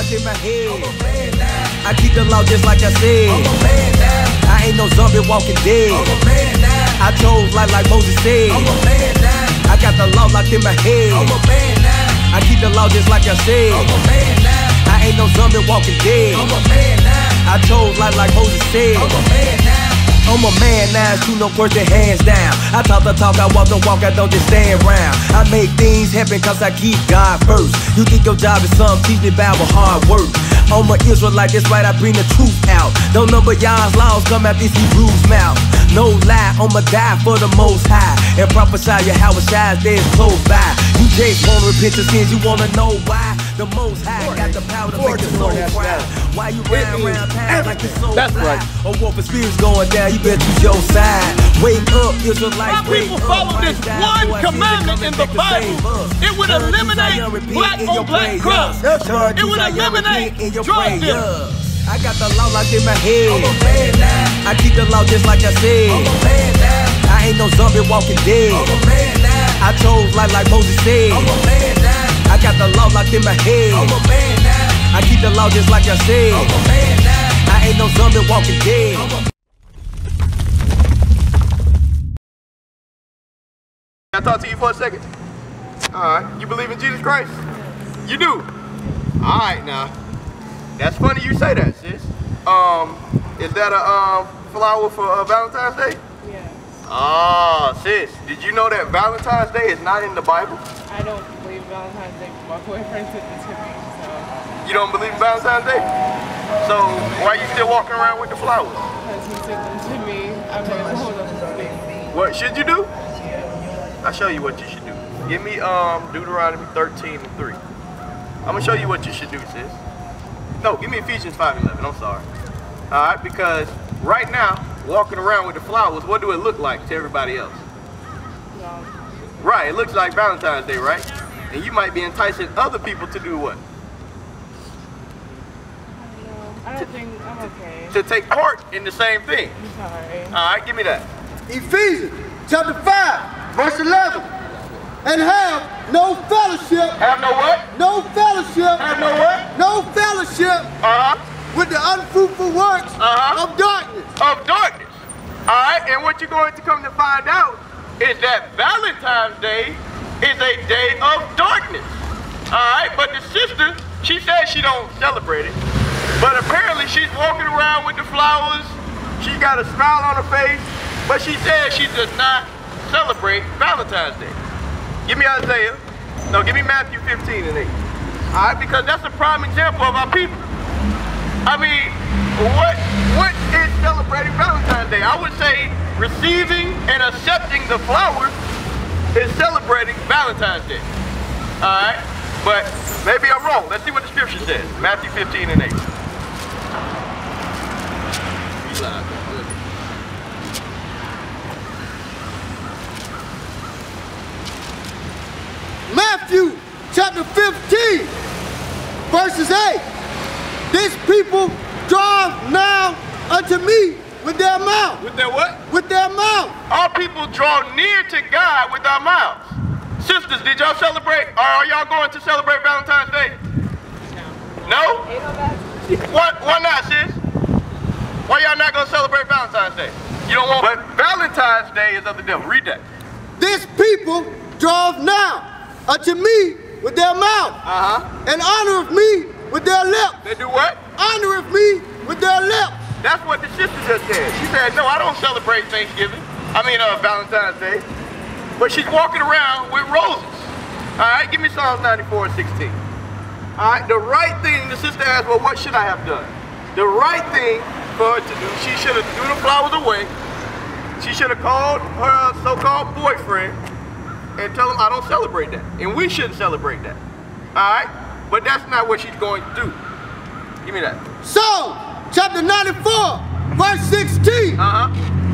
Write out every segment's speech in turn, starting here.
locked in my head. I keep the law just like I said. I ain't no zombie walking dead. I chose life like Moses said. I got the law locked in my head. I keep the law just like I said. I ain't no zombie walking dead. I chose life like Moses said. I'm a man now, shoot no question, hands down. I talk the talk, I walk the walk, I don't just stand around. I make things happen cause I keep God first. You think your job is something, teach me about hard work. I'm an Israelite, that's right, I bring the truth out. Don't number y'all's laws come out this Hebrew's mouth. No lie, I'ma die for the Most High and prophesy your how it shines, there's close by. You just wanna repent your sins, you wanna know why? The Most High got the power to make your soul proud. Why you riding around town like your soul That's right. A war for spirits going down, you better choose your side. Wake up, Israelites, wake people up. follow this one commandment in the Bible, it would eliminate black on black crimes. It would eliminate drug dealers. I got the law locked in my head. I keep the law just like I said. I ain't no zombie walking dead. I chose life like Moses said. I got the law locked in my head. I keep the law just like I said. I ain't no zombie walking dead. Can I talk to you for a second? Alright, you believe in Jesus Christ? You do? Alright now. That's funny you say that, sis. Is that a flower for Valentine's Day? Yeah. Ah, sis, did you know that Valentine's Day is not in the Bible? I don't believe Valentine's Day, but my boyfriend sent it to me, so. You don't believe in Valentine's Day? So why are you still walking around with the flowers? Because he sent them to me. I've been told him to speak. What should you do? I'll show you what you should do. Give me Deuteronomy 13:3. I'm gonna show you what you should do, sis. No, give me Ephesians 5:11. I'm sorry. All right, because right now, walking around with the flowers, what do it look like to everybody else? No. Right, it looks like Valentine's Day, right? And you might be enticing other people to do what? I don't think I'm okay. To take part in the same thing. I'm sorry. All right, give me that. Ephesians chapter 5, verse 11. And have no fellowship. Have no what? No fellowship. Have no what? No fellowship with the unfruitful works of darkness. Of darkness. All right, and what you're going to come to find out is that Valentine's Day is a day of darkness. All right, but the sister, she says she don't celebrate it, but apparently she's walking around with the flowers. She got a smile on her face, but she says she does not celebrate Valentine's Day. Give me Isaiah. No, give me Matthew 15:8. All right, because that's a prime example of our people. I mean, what is celebrating Valentine's Day? I would say receiving and accepting the flowers is celebrating Valentine's Day. All right, but maybe I'm wrong. Let's see what the scripture says. Matthew 15:8. Matthew chapter 15, verses 8. This people draw now unto me with their mouth. With their what? With their mouth. Our people draw near to God with our mouths. Sisters, did y'all celebrate, or are y'all going to celebrate Valentine's Day? No? Why not, sis? Why y'all not going to celebrate Valentine's Day? You don't want, but Valentine's Day is of the devil. Read that. This people draw now unto me with their mouth, and honoreth me with their lips. They do what? Honoreth me with their lips. That's what the sister just said. She said, no, I don't celebrate Thanksgiving. Valentine's Day. But she's walking around with roses. All right, give me Psalms 94:16. All right, the right thing, the sister asked, well, what should I have done? The right thing for her to do, she should have threw the flowers away. She should have called her so-called boyfriend and tell him I don't celebrate that. And we shouldn't celebrate that. All right? But that's not what she's going to do. Give me that. Psalm chapter 94, verse 16.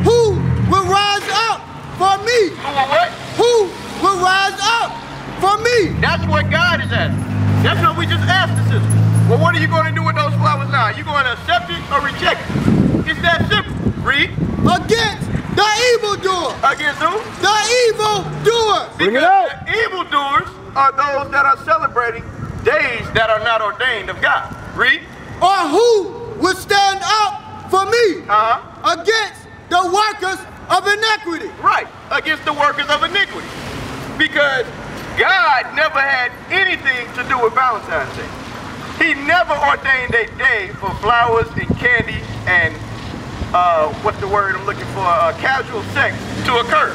Who will rise up for me? Who will what? Who will rise up for me? That's what God is asking. That's what we just asked the sister. Well, what are you going to do with those flowers now? Are you going to accept it or reject it? It's that simple. Read. Against the evildoer. Against who? The evildoer. Bring it out. The evildoers are those that are celebrating days that are not ordained of God. Read. Or who will stand up for me against the workers of iniquity? Right, against the workers of iniquity. Because God never had anything to do with Valentine's Day. He never ordained a day for flowers and candy and, what's the word I'm looking for, casual sex to occur.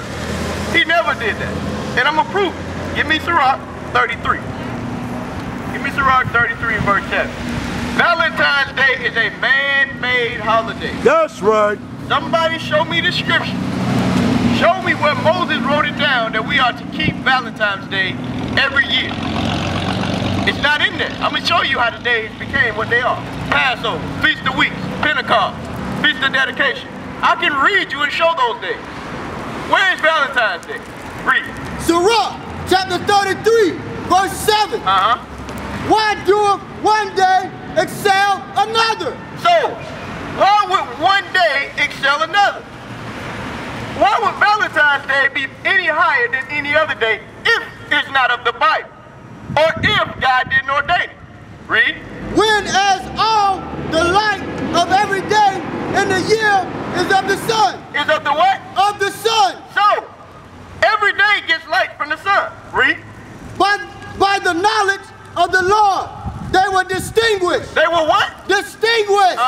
He never did that. And I'm going to prove it. Give me Sirach 33. Give me Sirach 33 verse 7. Valentine's Day is a man-made holiday. That's right. Somebody show me the scripture. Show me where Moses wrote it down that we are to keep Valentine's Day every year. It's not in there. I'm going to show you how the days became what they are. Passover, Feast of Weeks, Pentecost, Feast of Dedication. I can read you and show those days. Where is Valentine's Day? Read. Sirach chapter 33 verse 7. Why doeth one day excel another? So, why would one day excel another? Why would Valentine's Day be any higher than any other day if it's not of the Bible? Or if God didn't ordain it? Read. When as all the light of every day in the year is of the sun. Is of the what? Of the sun. So, every day gets light from the sun. Read. By the knowledge of the Lord, they were distinguished. They were what? Distinguished.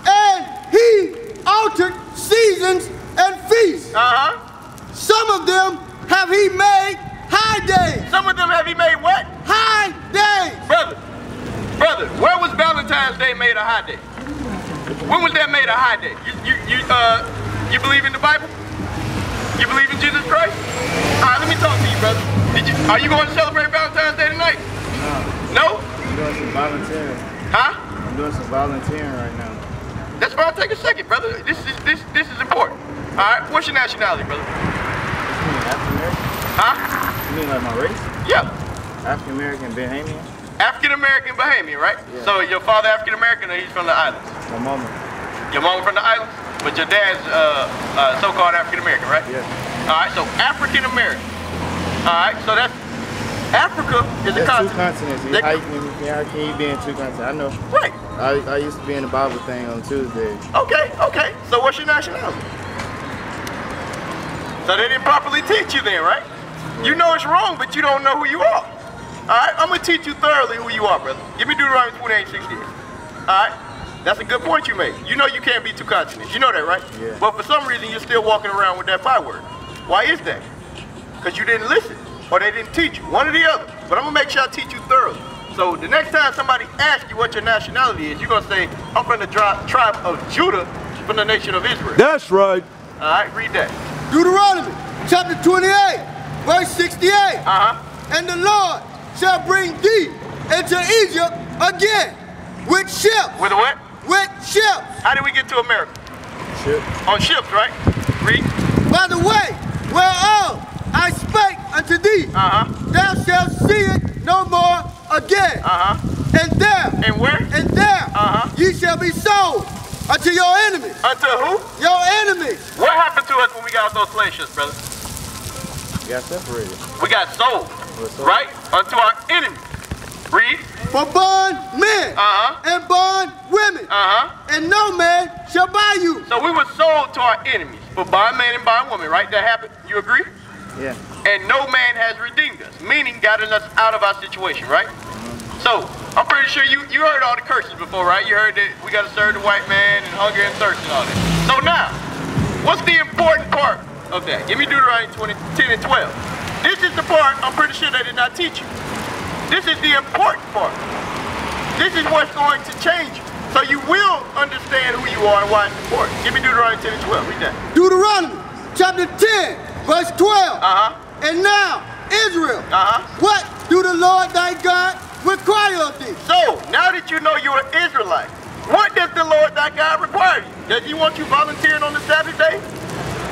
And he altered seasons and feasts. Some of them have he made high days. Some of them have he made what? High days. Brother, where was Valentine's Day made a high day? When was that made a high day? You believe in the Bible? You believe in Jesus Christ? All right, let me talk to you, brother. Are you going to celebrate Valentine's Day tonight? No? I'm doing some volunteering. Huh? I'm doing some volunteering right now. That's fine. Take a second, brother. This is important. All right. What's your nationality, brother? You mean African American? Huh? You mean like my race? Yeah. African American Bahamian? African American Bahamian, right? Yeah. So your father African American, or he's from the islands? My mama. Your mama from the islands, but your dad's so-called African American, right? Yeah. All right. So African American. All right. So that's Africa is a That's continent. two continents. How can you be in two continents? I know. Right. I used to be in the Bible thing on Tuesdays. Okay. So what's your nationality? So they didn't properly teach you then, right? You know it's wrong, but you don't know who you are. All right, I'm gonna teach you thoroughly who you are, brother. Give me Deuteronomy 28:68. All right, that's a good point you made. You know you can't be two continents. You know that, right? Yeah. But for some reason you're still walking around with that byword. Why is that? Because you didn't listen, or they didn't teach you. One or the other. But I'm gonna make sure I teach you thoroughly. So the next time somebody asks you what your nationality is, you're gonna say, I'm from the tribe of Judah, from the nation of Israel. That's right. All right, read that. Deuteronomy chapter 28 verse 68. And the Lord shall bring thee into Egypt again with ships. With what? With ships. How did we get to America? Ship. On ships, right? Read. By the way whereof I spake unto thee, thou shalt see it no more again. And there. And where? And there ye shall be sold unto your enemies. Unto who? Your enemies. What happened to us when we got off those slave ships, brother? We got separated. We got sold, right? Unto our enemies. Read. For bond men and bond women. And no man shall buy you. So we were sold to our enemies for bondman and bondwoman, right? That happened. You agree? Yeah. And no man has redeemed us, meaning gotten us out of our situation, right? So I'm pretty sure you heard all the curses before, right? You heard that we got to serve the white man and hunger and thirst and all that. So now, what's the important part of that? Give me Deuteronomy 10 and 12. This is the part I'm pretty sure they did not teach you. This is the important part. This is what's going to change you. So you will understand who you are and why it's important. Give me Deuteronomy 10 and 12. Read that. Deuteronomy chapter 10 verse 12. And now, Israel, what do the Lord thy God require of thee? So, now that you know you're an Israelite, what does the Lord thy God require you? Does he want you volunteering on the Sabbath day?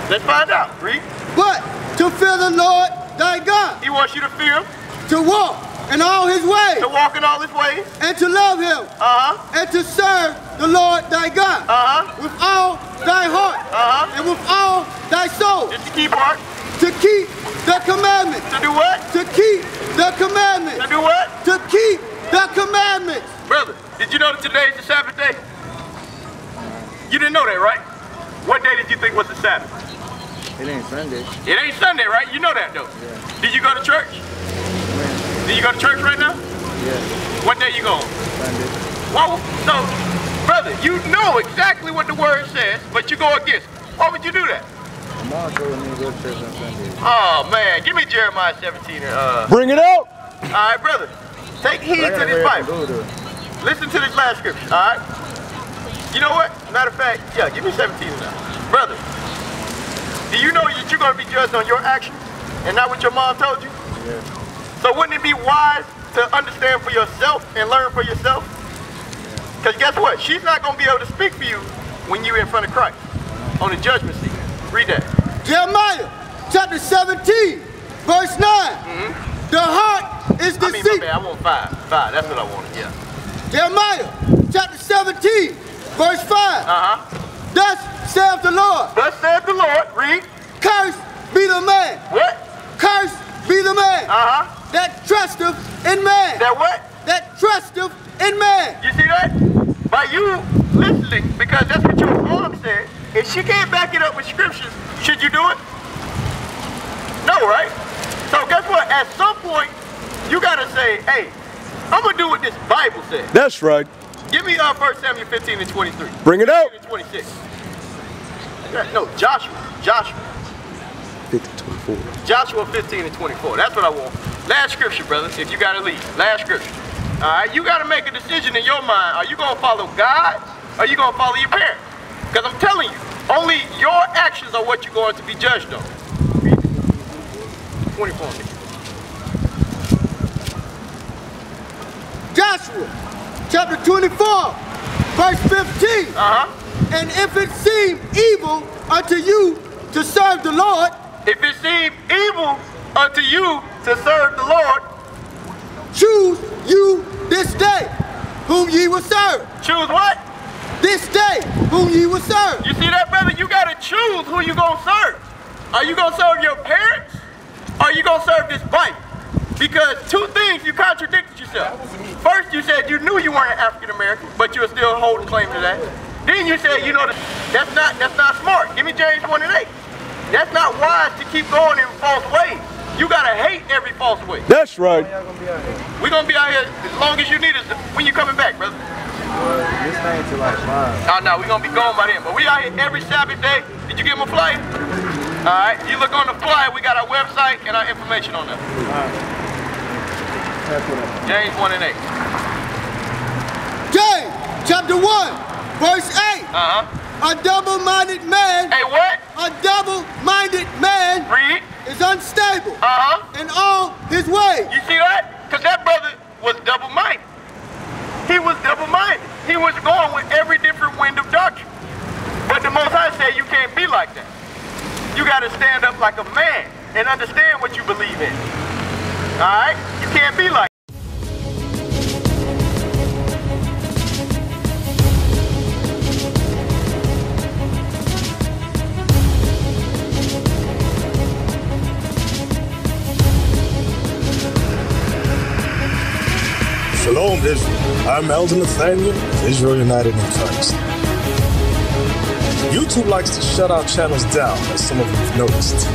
Let's find out. Read. But to fear the Lord thy God. He wants you to fear him. To walk in all his ways. To walk in all his ways. And to love him. And to serve the Lord thy God. With all thy heart. And with all thy soul. This is the key part. To keep the commandments. To do what? To keep the commandments. To do what? To keep the commandments. Brother, did you know week was the Sabbath? It ain't Sunday. It ain't Sunday, right? You know that though. Yeah. Did you go to church? When? Did you go to church right now? Yeah. What day you going? Sunday. Well, so, brother, you know exactly what the word says, but you go against it. Why would you do that? My mom told me to go to church on Sunday. Oh man, give me Jeremiah 17 and Bring it out. All right, brother. Take heed to this Bible. Listen to this last scripture. All right. You know what? Matter of fact, yeah, give me 17 now, brother. Do you know that you're going to be judged on your actions and not what your mom told you? Yeah. So wouldn't it be wise to understand for yourself and learn for yourself? Because guess what? She's not going to be able to speak for you when you're in front of Christ on the judgment seat. Read that. Jeremiah chapter 17, verse 9. The heart is deceitful. I want 5. That's what I wanted, yeah. Jeremiah chapter 17, verse 5. Thus saith the Lord. Thus saith the Lord. Read. Cursed be the man. What? Cursed be the man. That trusteth in man. That what? That trusteth in man. You see that? By you listening, because that's what your mom said, if she can't back it up with scriptures, should you do it? No, right? So guess what? At some point, you gotta say, hey, I'm gonna do what this Bible says. That's right. Give me 1 Samuel 15 and 23. Bring it out. 26. No, Joshua. 50-24. Joshua 15 and 24. That's what I want. Last scripture, brother, if you gotta leave. Last scripture. All right, you gotta make a decision in your mind. Are you gonna follow God or are you gonna follow your parents? Because I'm telling you, only your actions are what you're going to be judged on. 24. Joshua chapter 24, verse 15. And if it seem evil unto you to serve the Lord, if it seem evil unto you to serve the Lord, choose you this day whom ye will serve. Choose what? This day whom ye will serve. You see that, brother? You gotta choose who you gonna serve. Are you gonna serve your parents? Or are you gonna serve this Bible? Because two things you contradicted yourself. First, you said you knew you weren't African American, but you were still holding claim to that. Then you said, you know, that's not smart. Give me James 1 and 8. That's not wise to keep going in false ways. You gotta hate every false way. That's right. We're gonna be out here as long as you need us. When you coming back, brother? This thing till like 5. Oh no, we're gonna be gone by then. But we out here every Sabbath day. Did you get my flyer? Alright, you look on the flyer, we got our website and our information on there. James 1 and 8. James chapter 1, verse 8. A double-minded man. Hey, what? A double-minded man. Read. Is unstable. In all his ways. You see that? Because that brother was double-minded. He was double-minded. He was going with every different wind of doctrine. But the Most High said you can't be like that. You got to stand up like a man and understand what you believe in. All right? You can't be like Shalom, Israel. I'm Elder Nathaniel of Israel United in Christ. YouTube likes to shut our channels down, as some of you have noticed,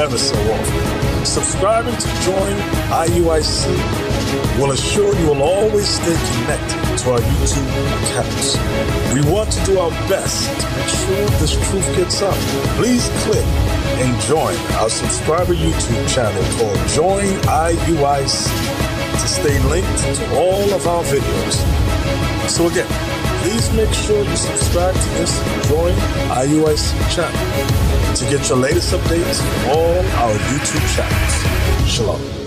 ever so often. Subscribing to join IUIC will assure you will always stay connected to our YouTube accounts. We want to do our best to make sure this truth gets out. Please click and join our subscriber YouTube channel called Join IUIC to stay linked to all of our videos. So again, please make sure you subscribe to this Join IUIC channel to get your latest updates from all our YouTube channels. Shalom.